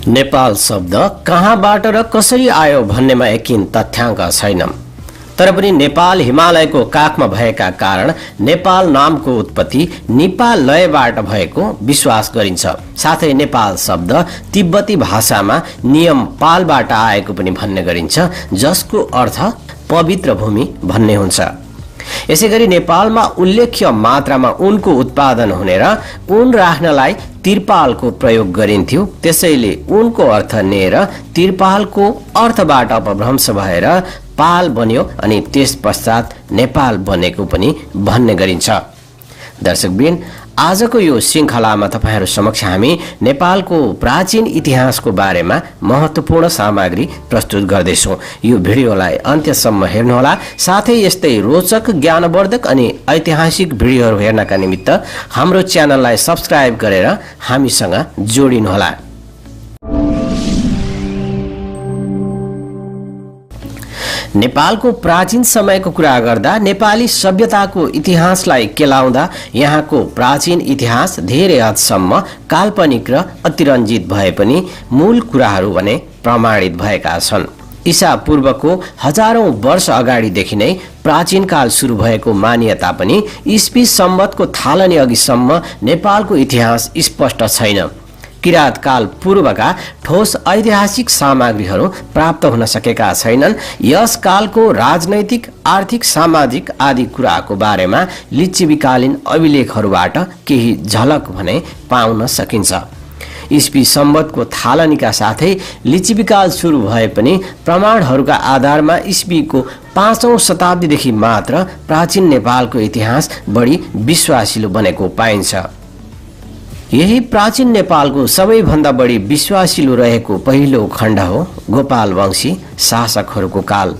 नेपाल शब्द कहाँबाट र कसरी आयो भन्नेमा यकिन तथ्याङ्क छैन। तर पनि नेपाल हिमालयको काखमा भएका कारण नेपाल नामको उत्पत्ति नेपाल लयबाट भएको विश्वास गरिन्छ। साथै नेपाल शब्द तिब्बती भाषामा नियम पालबाट आएको पनि भन्ने गरिन्छ, जसको अर्थ पवित्र भूमि भन्ने हुन्छ। यसैगरी नेपालमा उल्लेख्य मात्रामा ऊनको उत्पादन हुने र ऊन राख्नलाई तिरपालको प्रयोग गरिन्थ्यो। त्यसैले ऊनको अर्थ नेर तिरपालको अर्थबाट अपभ्रंश भएर पाल बन्यो अनि त्यस पश्चात नेपाल बनेको पनि भन्ने गरिन्छ। दर्शकवृन्द, आजको यो श्रृङ्खलामा तपाईहरू समक्ष हामी नेपालको प्राचीन इतिहासको बारेमा महत्त्वपूर्ण सामग्री प्रस्तुत गर्दैछौँ। यो भिडियोलाई अन्त्यसम्म हेर्नुहोला। साथै यस्तै रोचक, ज्ञानवर्धक अनि ऐतिहासिक भिडियोहरू हेर्नका निमित्त हाम्रो च्यानललाई सब्स्क्राइब गरेर हामीसँग जोडिनुहोला। नेपालको प्राचीन समयको कुरा गर्दा नेपाली सभ्यताको इतिहासलाई केलाउँदा यहाँको प्राचीन इतिहास धेरै हदसम्म काल्पनिक र अतिरञ्जित भए पनि मूल कुराहरू भने प्रमाणित भएका छन्। ईसा पूर्वको हजारौं वर्ष अगाडिदेखि नै प्राचीन काल सुरु भएको मान्यता पनि ईस्वी सम्वतको थालनी अघिसम्म नेपालको इतिहास स्पष्ट छैन। किराँत काल पूर्वका ठोस ऐतिहासिक सामग्रीहरू प्राप्त हुन सकेका छैनन्। यस कालको राजनैतिक, आर्थिक, सामाजिक आदि कुराको बारेमा लिच्छवीकालीन अभिलेखहरूबाट केही झलक भने पाउन सकिन्छ। ईस्वी सम्वतको थालनीका साथै लिच्छवीकाल सुरु भए पनि प्रमाणहरूका आधारमा ईस्वीको 5औं शताब्दीदेखि मात्र प्राचीन नेपालको इतिहास बढी विश्वासिलो बनेको पाइन्छ। यही प्राचीन नेपालको सबैभन्दा बढी विश्वासिलो रहेको पहिलो खण्ड हो गोपालवंशी शासकहरूको काल।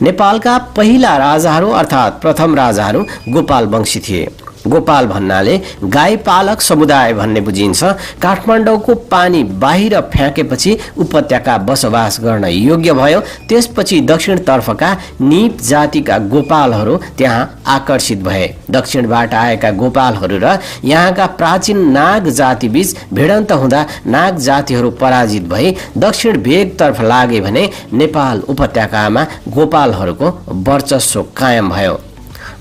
नेपालका पहिला राजाहरू अर्थात् प्रथम राजाहरू गोपालवंशी थिए। गोपाल भन्नाले गाई पालक समुदाय भन्ने बुझिन्छ। काठमाडौँको पानी बाहिर फ्याँकेपछि उपत्यका बसोबास गर्न योग्य भयो। त्यसपछि दक्षिणतर्फका निप जातिका गोपालहरू त्यहाँ आकर्षित भए। दक्षिणबाट आएका गोपालहरू र यहाँका प्राचीन नाग जातिबीच भिडन्त हुँदा नाग जातिहरू पराजित भई दक्षिण भेगतर्फ लागे भने नेपाल उपत्यकामा गोपालहरूको वर्चस्व कायम भयो।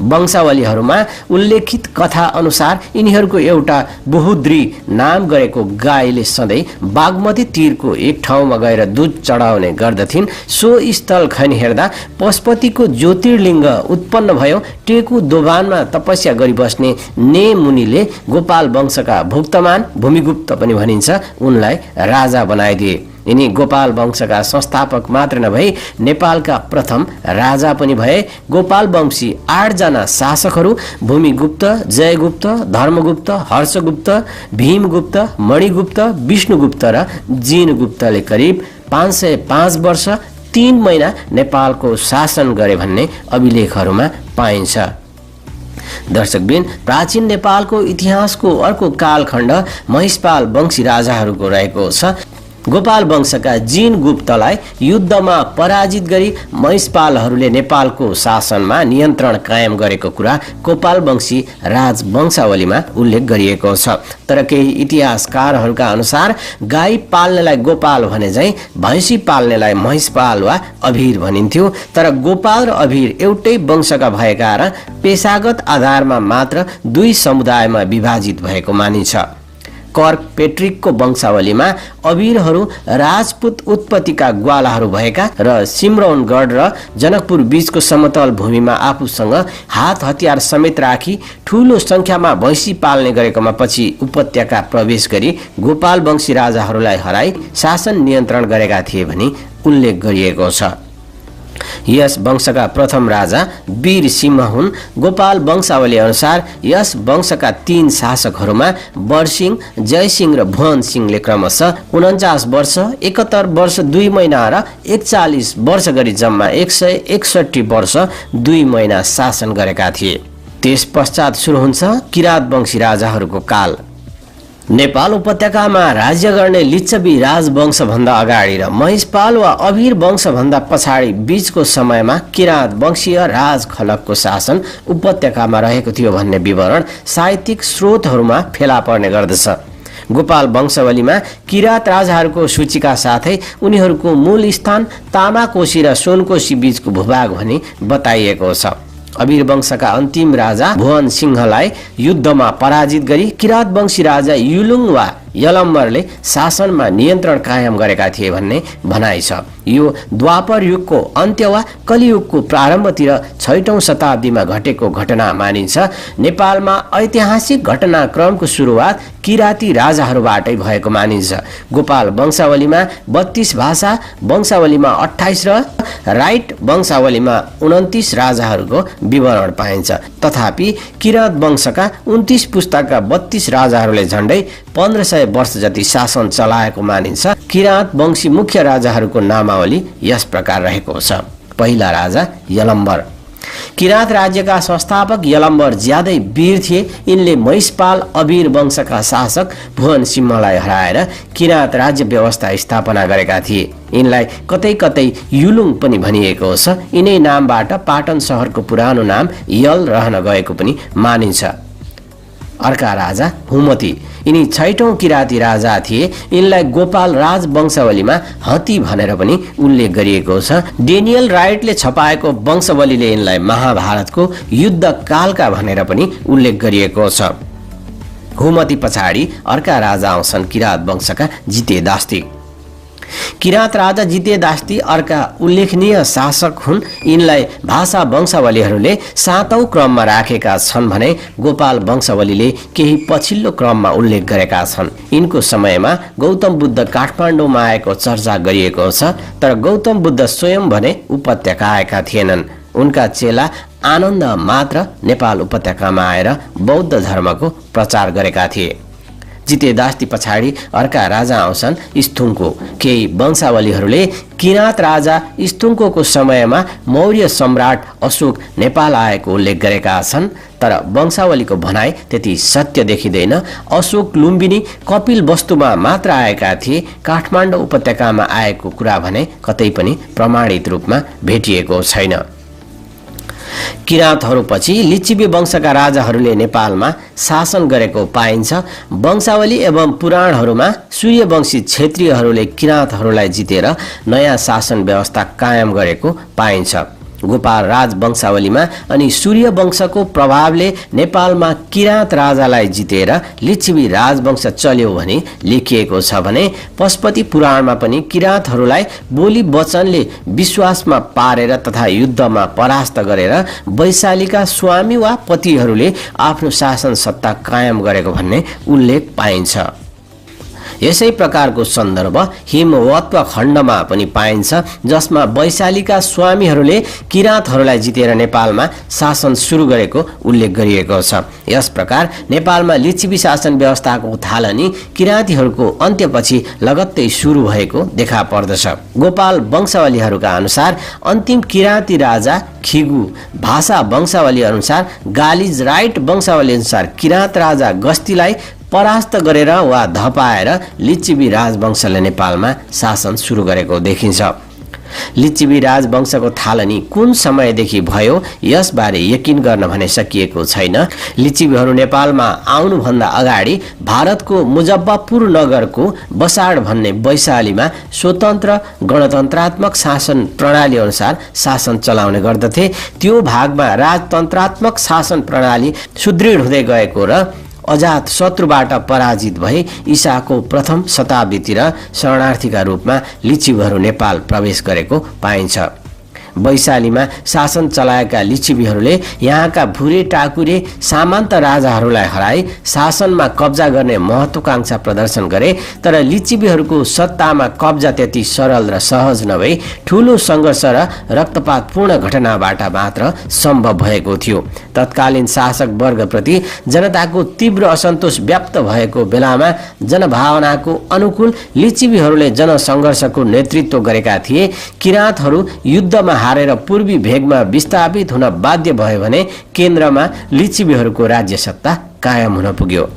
वंशावलीहरूमा उल्लेखित कथा अनुसार यिनीहरूको एउटा बहुद्री नाम गरेको गाईले सधैँ बागमती तीरको एक ठाउँमा गएर दूध चढाउने गर्दथिन्। सो स्थल खनि हेर्दा पशुपतिको ज्योतिर्लिङ्ग उत्पन्न भयो। टेकु दोभानमा तपस्या गरिबस्ने ने मुनिले गोपाल वंशका भुक्तमान, भूमिगुप्त पनि भनिन्छ, उनलाई राजा बनाइदिए। यिनी गोपाल वंशका संस्थापक मात्र नभई नेपालका प्रथम राजा पनि भए। गोपाल वंशी 8 जना शासकहरू भूमिगुप्त, जयगुप्त, धर्मगुप्त, हर्षगुप्त, भीमगुप्त, मणिगुप्त, विष्णुगुप्त र जिनगुप्तले करिब 505 वर्ष 3 महिना नेपालको शासन गरे भन्ने अभिलेखहरूमा पाइन्छ। दर्शकवृन्द, प्राचीन नेपालको इतिहासको अर्को कालखण्ड महिषपाल वंशी राजाहरूको रहेको छ। गोपाल वंशका जिनगुप्तलाई युद्धमा पराजित गरी महिषपालहरूले नेपालको शासनमा नियन्त्रण कायम गरेको कुरा गोपाल वंशी राजवंशावलीमा उल्लेख गरिएको छ। तर केही इतिहासकारहरूका अनुसार गाई पाल्नेलाई गोपाल भने झैँ भैँसी पाल्नेलाई महिषपाल वा अभिर भनिन्थ्यो। तर गोपाल र अभिर एउटै वंशका भएका र पेशागत आधारमा मात्र दुई समुदायमा विभाजित भएको मानिन्छ। कर्क पेट्रिकको वंशावलीमा अभिरहरू राजपूत उत्पत्तिका ग्वालाहरू भएका र सिमरौनगढ र जनकपुर बीचको समतल भूमिमा आफूसँग हात हतियार समेत राखी ठूलो संख्यामा भैँसी पाल्ने गरेकोमा पछि उपत्यका प्रवेश गरी गोपाल वंशी राजाहरूलाई हराई शासन नियन्त्रण गरेका थिए भनी उल्लेख गरिएको छ। यस वंशका प्रथम राजा वीर सिंह हुन्। गोपाल वंशावली अनुसार यस वंशका 3 शासकहरूमा बरसिंह, जयसिंह र भुवन सिंहले क्रमशः 49 वर्ष, 71 वर्ष 2 महिना र 41 वर्ष गरी जम्मा 161 वर्ष 2 महिना शासन गरेका थिए। त्यस पश्चात सुरु हुन्छ किराँत वंशी राजाहरूको काल। नेपाल उपत्यकामा राज्य गर्ने लिच्छवी राजवंशभन्दा अगाडि र महिषपाल वा अभिर वंशभन्दा पछाडि बीचको समयमा किराँत वंशीय राज खलकको शासन उपत्यकामा रहेको थियो भन्ने विवरण साहित्यिक स्रोतहरूमा फेला पर्ने गर्दछ। गोपाल वंशावलीमा किरात राजाहरूको सूचीका साथै उनीहरूको मूल स्थान तामाकोशी र सोनकोशी बीचको भूभाग भनी बताइएको छ। अबिर वंशका अन्तिम राजा भुवन सिंहलाई युद्धमा पराजित गरी किरात वंशी राजा युलुङ वा यलम्बरले शासनमा नियन्त्रण कायम गरेका थिए भन्ने भनाइ छ। यो द्वापर युगको अन्त्य वा कलियुगको प्रारम्भतिर 6औं शताब्दीमा घटेको घटना मानिन्छ। नेपालमा ऐतिहासिक घटनाक्रमको सुरुवात किराती राजाहरूबाटै भएको मानिन्छ। गोपाल वंशावलीमा 32 भाषा वंशावलीमा 28 र राइट वंशावलीमा 29 राजाहरूको विवरण पाइन्छ। तथापि किरात वंशका 29 पुस्ताका 32 राजाहरूले झण्डै 1500 वर्ष जति शासन चलाएको मानिन्छ। किरात वंशी मुख्य राजाहरूको नामावली यस प्रकार रहेको छ। पहिला राजा यलम्बर। किरात राज्यका संस्थापक यलम्बर ज्यादै वीर थिए। यिनले महिषपाल अबिर वंशका शासक भुवन सिंहलाई हराएर किरात राज्य व्यवस्था स्थापना गरेका थिए। यिनलाई कतै कतै युलुङ पनि भनिएको छ। यिनै नामबाट पाटन शहरको पुरानो नाम यल रहन गएको पनि मानिन्छ। अर्का राजा हुमती। यिनी 6औं किराती राजा थिए। यिनलाई गोपाल राज वंशावलीमा हती भनेर पनि उल्लेख गरिएको छ। डेनियल राइटले छपाएको वंशावलीले यिनलाई महाभारतको युद्ध कालका भनेर पनि उल्लेख गरिएको छ। हुमती पछाडि अर्का राजा आउँछन् किरात वंशका जितेदास्ती। किरात राजा जितेदास्ती अर्का उल्लेखनीय शासक हुन्। यिनलाई भाषा वंशावलीहरूले 7औं क्रममा राखेका छन् भने गोपाल वंशावलीले केही पछिल्लो क्रममा उल्लेख गरेका छन्। यिनको समयमा गौतम बुद्ध काठमाडौँमा आएको चर्चा गरिएको छ, तर गौतम बुद्ध स्वयं भने उपत्यका आएका थिएनन्। उनका चेला आनन्द मात्र नेपाल उपत्यकामा आएर बौद्ध धर्मको प्रचार गरेका थिए। जितेदास्ती पछाडि अर्का राजा आउँछन् स्थुङ्को। केही वंशावलीहरूले किरात राजा स्थुङ्को समयमा मौर्य सम्राट अशोक नेपाल आएको उल्लेख गरेका छन्, तर वंशावलीको भनाइ त्यति सत्य देखिँदैन। अशोक लुम्बिनी कपिल वस्तुमा मात्र आएका थिए। काठमाडौँ उपत्यकामा आएको कुरा भने कतै पनि प्रमाणित रूपमा भेटिएको छैन। किरातहरूपछि लिच्छवी वंशका राजाहरूले नेपालमा शासन गरेको पाइन्छ। वंशावली एवं पुराणहरूमा सूर्यवंशी क्षेत्रीयहरूले किरातहरूलाई जितेर नयाँ शासन व्यवस्था कायम गरेको पाइन्छ। गोपाल राज वंशावलीमा अनि सूर्य वंशको प्रभावले नेपालमा किरात राजालाई जितेर लिच्छवी राजवंश चल्यो भनी लेखिएको छ भने पशुपति पुराणमा पनि किरातहरूलाई बोली वचनले विश्वासमा पारेर तथा युद्धमा परास्त गरेर वैशालीका स्वामी वा पतिहरूले आफ्नो शासन सत्ता कायम गरेको भन्ने उल्लेख पाइन्छ। यसै प्रकारको सन्दर्भ हिमवत्व खण्डमा पनि पाइन्छ, जसमा वैशालीका स्वामीहरूले किरातहरूलाई जितेर नेपालमा शासन सुरु गरेको उल्लेख गरिएको छ। यस प्रकार नेपालमा लिच्छवी शासन व्यवस्थाको थालनी किरातीहरूको अन्त्यपछि लगत्तै सुरु भएको देखा पर्दछ। गोपाल वंशावलीहरूका अनुसार अन्तिम किराती राजा खिगु, भाषा वंशावली अनुसार गालिज, राइट वंशावली अनुसार किरात राजा गस्तीलाई परास्त गरेर वा धपाएर लिच्छवी राजवंशले नेपालमा शासन सुरु गरेको देखिन्छ। लिच्छवी राजवंशको थालनी कुन समयदेखि भयो यसबारे यकिन गर्न भने सकिएको छैन। लिच्छवीहरू नेपालमा आउनुभन्दा अगाडि भारतको मुजफ्फरपुर नगरको बसाड भन्ने वैशालीमा स्वतन्त्र गणतन्त्रात्मक शासन प्रणाली अनुसार शासन चलाउने गर्दथे। त्यो भागमा राजतन्त्रात्मक शासन प्रणाली सुदृढ हुँदै गएको र अजात शत्रुबाट पराजित भई ईसाको प्रथम शताब्दीतिर शरणार्थीका रूपमा लिच्छवीहरू नेपाल प्रवेश गरेको पाइन्छ। वैशालीमा शासन चलाएका लिच्छवीहरूले यहाँका भुरे टाकुरे सामन्त राजाहरूलाई हराई शासनमा कब्जा गर्ने महत्वाकांक्षा प्रदर्शन गरे, तर लिच्छवीहरूको सत्तामा कब्जा त्यति सरल र सहज नभई ठूलो सङ्घर्ष र रक्तपातपूर्ण घटनाबाट मात्र सम्भव भएको थियो। तत्कालीन शासक वर्गप्रति जनताको तीव्र असन्तोष व्याप्त भएको बेलामा जनभावनाको अनुकूल लिच्छवीहरूले जनसङ्घर्षको नेतृत्व गरेका थिए। किरातहरू युद्धमा हारेर पूर्वी भेगमा विस्थापित हुन बाध्य भयो भने केन्द्रमा लिच्छवीहरूको राज्य सत्ता कायम हुन पुग्यो।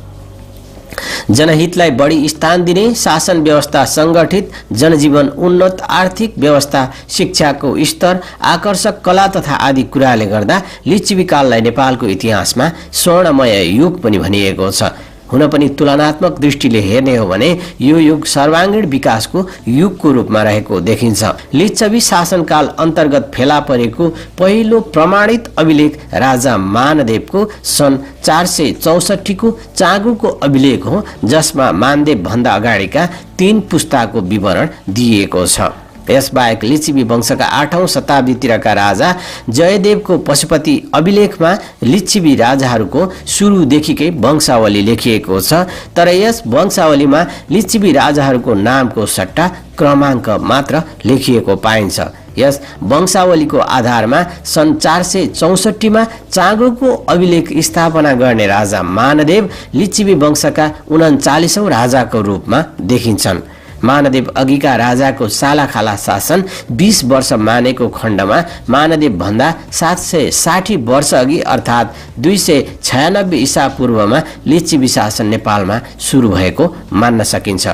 जनहितलाई बढी स्थान दिने शासन व्यवस्था, संगठित जनजीवन, उन्नत आर्थिक व्यवस्था, शिक्षाको स्तर, आकर्षक कला तथा आदि कुराले गर्दा लिच्छवी काललाई नेपालको इतिहासमा स्वर्णमय युग पनि भनिएको छ। हुन पनि तुलनात्मक दृष्टिले हेर्ने हो भने यो युग सर्वाङ्गीण विकासको युगको रूपमा रहेको देखिन्छ। लिच्छवी शासनकाल अन्तर्गत फेला परेको पहिलो प्रमाणित अभिलेख राजा मानदेवको सन् 464 को चाँगुको अभिलेख हो, जसमा मानदेव भन्दा अगाडिका 3 पुस्ताको विवरण दिएको छ। यसबाहेक लिच्छवी वंशका 8औं शताब्दीतिरका राजा जयदेवको पशुपति अभिलेखमा लिच्छवी राजाहरूको सुरुदेखिकै वंशावली लेखिएको छ, तर यस वंशावलीमा लिच्छवी राजाहरूको नामको सट्टा क्रमाङ्क मात्र लेखिएको पाइन्छ। यस वंशावलीको आधारमा सन् 464 मा चाँगुको अभिलेख स्थापना गर्ने राजा मानदेव लिच्छवी वंशका 39औं राजाको रूपमा देखिन्छन्। मानदेव अघिका राजाको सालाखाला शासन 20 वर्ष मानेको खण्डमा मानदेव भन्दा 760 वर्ष अघि अर्थात् 296 ईसा पूर्वमा लिच्छवी शासन नेपालमा सुरु भएको मान्न सकिन्छ।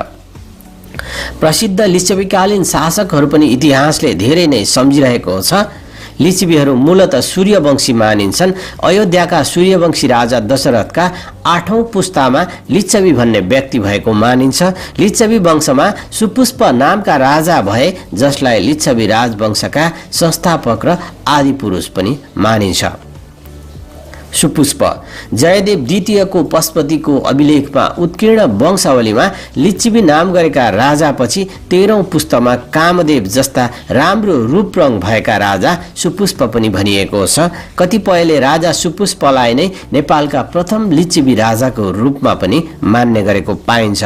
प्रसिद्ध लिच्छवीकालीन शासकहरू पनि इतिहासले धेरै नै सम्झिरहेको छ। लिच्छवीहरू मूलतः सूर्यवंशी मानिन्छन्। अयोध्याका सूर्यवंशी राजा दशरथका 8औं पुस्तामा लिच्छवी भन्ने व्यक्ति भएको मानिन्छ। लिच्छवी वंशमा सुपुष्प नामका राजा भए, जसलाई लिच्छवी राजवंशका संस्थापक र आदिपुरुष पनि मानिन्छ। सुपुष्प जयदेव द्वितीयको पशुपतिको अभिलेखमा उत्कीर्ण वंशावलीमा लिच्छवी नाम गरेका राजापछि 13औं पुस्तमा कामदेव जस्ता राम्रो रूपरङ भएका राजा सुपुष्प पनि भनिएको छ। कतिपयले राजा सुपुष्पलाई नै नेपालका प्रथम लिच्छवी राजाको रूपमा पनि मान्ने गरेको पाइन्छ।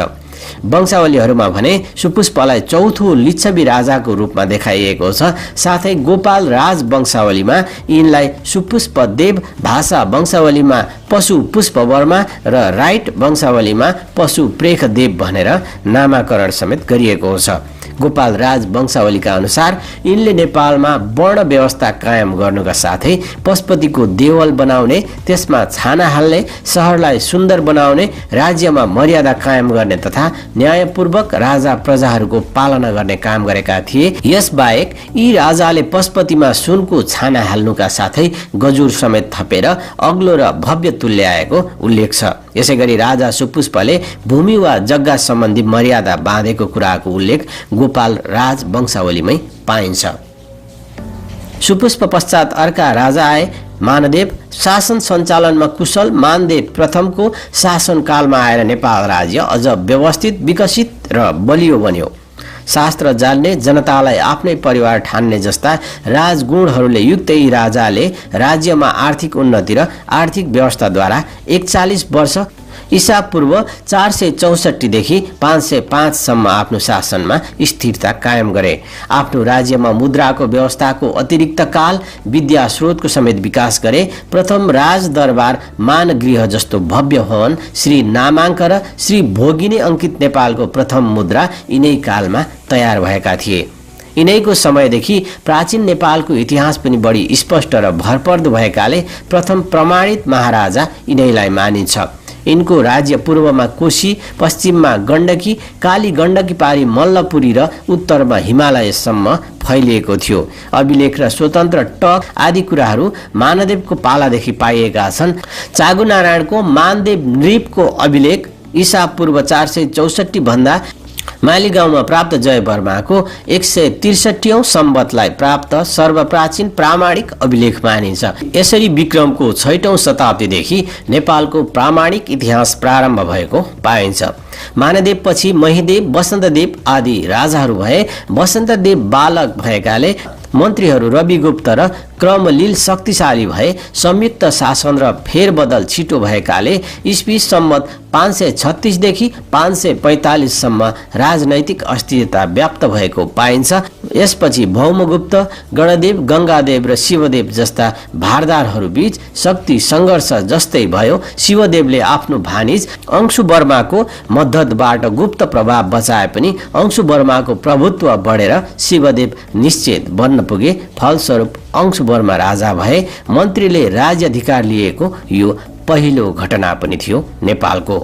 वंशावलीहरूमा भने सुपुष्पलाई चौथो लिच्छवी राजाको रूपमा देखाइएको छ। साथै गोपाल राज वंशावलीमा यिनलाई सुपुष्प देव, भाषा वंशावलीमा पशु पुष्पवर्मा र राइट वंशावलीमा पशु प्रेखदेव भनेर नामाकरण समेत गरिएको छ। गोपाल राज वंशावलीका अनुसार यिनले नेपालमा वर्ण व्यवस्था कायम गर्नुका साथै पशुपतिको देवल बनाउने, त्यसमा छाना हाल्ने, सहरलाई सुन्दर बनाउने, राज्यमा मर्यादा कायम गर्ने तथा न्यायपूर्वक राजा प्रजाहरूको पालना गर्ने काम गरेका थिए। यसबाहेक यी राजाले पशुपतिमा सुनको छाना हाल्नुका साथै गजुर समेत थपेर अग्लो र भव्य तुल्याएको उल्लेख छ। यसैगरी राजा सुपुष्पले भूमि वा जग्गा सम्बन्धी मर्यादा बाँधेको कुराको उल्लेख गोपाल राज वंशावलीमै पाइन्छ। सुपुष्प पश्चात अर्का राजा आए। मानदेव शासन सञ्चालनमा कुशल मानदेव प्रथमको शासनकालमा आएर नेपाल राज्य अझ व्यवस्थित, विकसित र बलियो बन्यो। शास्त्र जान्ने, जनतालाई आफ्नै परिवार ठान्ने जस्ता राजगुणहरूले युक्त यी राजाले राज्यमा आर्थिक उन्नति र आर्थिक व्यवस्थाद्वारा 41 वर्ष ईसा पूर्व 464 देखि 505 सम्म आफ्नो शासनमा स्थिरता कायम गरे। आफ्नो राज्यमा मुद्राको व्यवस्थाको अतिरिक्त काल विद्या स्रोतको समेत विकास गरे। प्रथम राज दरबार, मानगृह जस्तो भव्य भवन, श्री नामाङ्क र श्री भोगिनी अंकित नेपालको प्रथम मुद्रा यिनै कालमा तयार भएका थिए। यिनैको समयदेखि प्राचीन नेपालको इतिहास पनि बढी स्पष्ट र भरपर्दो भएकाले प्रथम प्रमाणित महाराजा यिनैलाई मानिन्छ। यिनको राज्य पूर्वमा कोशी, पश्चिममा गण्डकी, काली गण्डकी पारी मल्लपुरी र उत्तरमा हिमालयसम्म फैलिएको थियो। अभिलेख र स्वतन्त्र टक आदि कुराहरू मानदेवको पालादेखि पाइएका छन्। चाँगुनारायणको मानदेव नृपको अभिलेख ईसा पूर्व 464 भन्दा मालीगाउँमा प्राप्त जयवर्माको 163औं सम्वतलाई प्राप्त सर्वप्राचीन प्रामाणिक अभिलेख मानिन्छ। यसरी विक्रमको 6औं शताब्दीदेखि नेपालको प्रामाणिक इतिहास प्रारम्भ भएको पाइन्छ। मानदेव पछि महिदेव, वसन्तदेव आदि राजाहरू भए। वसन्तदेव बालक भएकाले मन्त्रीहरू रविगुप्त र क्रमलील शक्तिशाली भए। संयुक्त शासन र फेरबदल छिटो भएकाले ईस्वी सम्वत 536 देखि 545 सम्म राजनैतिक अस्थिरता व्याप्त भएको पाइन्छ। यसपछि भौमगुप्त, गणदेव, गंगादेव र शिवदेव जस्ता भारदारहरू बीच शक्ति सङ्घर्ष जस्तै भयो। शिवदेवले आफ्नो भानिज अंशुवर्माको मद्दतबाट गुप्त प्रभाव बचाए पनि अंशुवर्माको प्रभुत्व बढेर शिवदेव निश्चित बन्न पुगे। फलस्वरूप अंशुवर्मा राजा भए। मन्त्रीले राज्याधिकार लिएको यो पहिलो घटना पनि थियो नेपालको।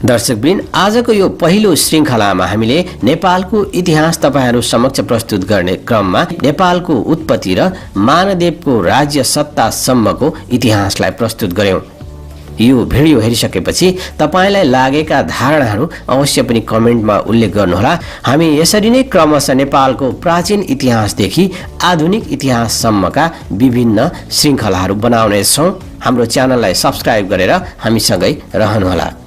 दर्शकवृन्द, आजको यो पहिलो श्रृङ्खलामा हामीले नेपालको इतिहास तपाईहरू समक्ष प्रस्तुत गर्ने क्रममा नेपालको उत्पत्ति र मानदेवको राज्य सत्तासम्मको इतिहासलाई प्रस्तुत गर्यौं। यो भिडियो हेरिसकेपछि तपाईलाई लागेका धारणाहरू अवश्य पनि कमेन्टमा उल्लेख गर्नुहोला। हामी यसरी नै क्रमशः नेपालको प्राचीन इतिहासदेखि आधुनिक इतिहाससम्मका विभिन्न श्रृङ्खलाहरू बनाउने छौं। हाम्रो च्यानललाई सब्स्क्राइब गरेर हामीसँगै रहनुहोला।